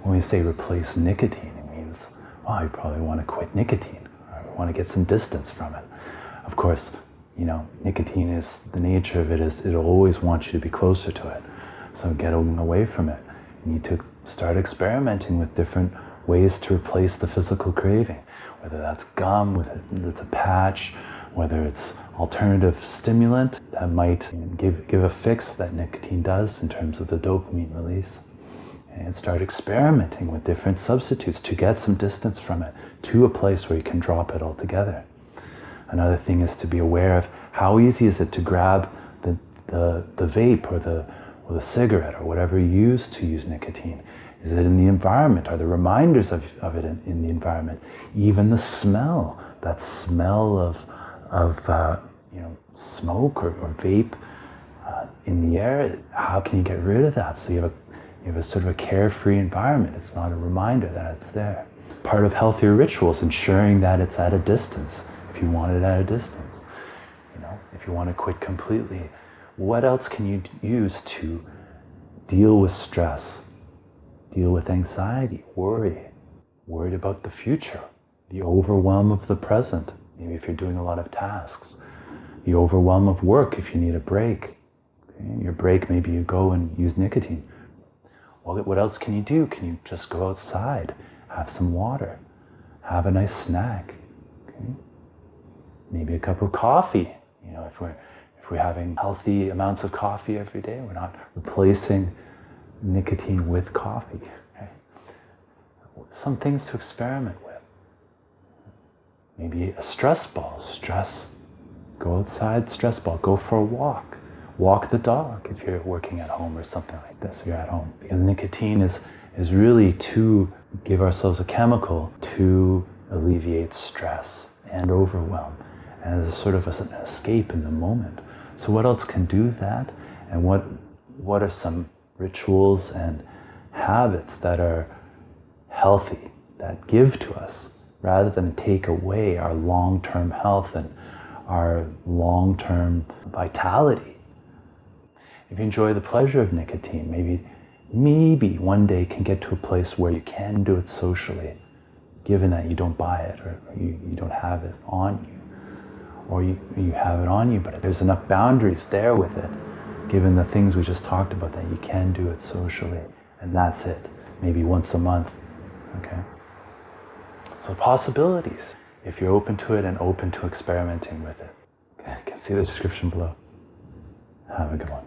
When we say replace nicotine, it means, oh, you probably want to quit nicotine, or you want to get some distance from it. Of course, nicotine is, the nature of it is it'll always want you to be closer to it. So getting away from it, you need to start experimenting with different ways to replace the physical craving, whether that's gum, whether it's a patch, whether it's alternative stimulant that might give a fix that nicotine does in terms of the dopamine release. And start experimenting with different substitutes to get some distance from it to a place where you can drop it altogether. Another thing is to be aware of how easy is it to grab the vape or the cigarette or whatever you use to use nicotine. Is it in the environment? Are there reminders of it in the environment? Even the smell, that smell of smoke or vape in the air, how can you get rid of that? So you have a sort of a carefree environment. It's not a reminder that it's there. Part of healthier rituals, ensuring that it's at a distance, if you want it at a distance. If you want to quit completely, what else can you use to deal with stress, deal with anxiety, worried about the future, the overwhelm of the present, maybe if you're doing a lot of tasks, the overwhelm of work if you need a break. Okay? Your break, maybe you go and use nicotine. Well, what else can you do? Can you just go outside, have some water, have a nice snack? Okay? Maybe a cup of coffee. If we're having healthy amounts of coffee every day, we're not replacing nicotine with coffee. Okay? Some things to experiment with. Maybe a stress ball. Go outside, stress ball. Go for a walk. Walk the dog if you're working at home or something like this, if you're at home. Because nicotine is really to give ourselves a chemical to alleviate stress and overwhelm, and as a sort of an escape in the moment. So what else can do that? And what are some rituals and habits that are healthy, that give to us, rather than take away our long-term health and our long-term vitality? If you enjoy the pleasure of nicotine, maybe one day can get to a place where you can do it socially, given that you don't buy it or you don't have it on you, or you have it on you, but there's enough boundaries there with it, given the things we just talked about, that you can do it socially, and that's it, maybe once a month. Okay? So possibilities, if you're open to it and open to experimenting with it. Okay, you can see the description below. Have a good one.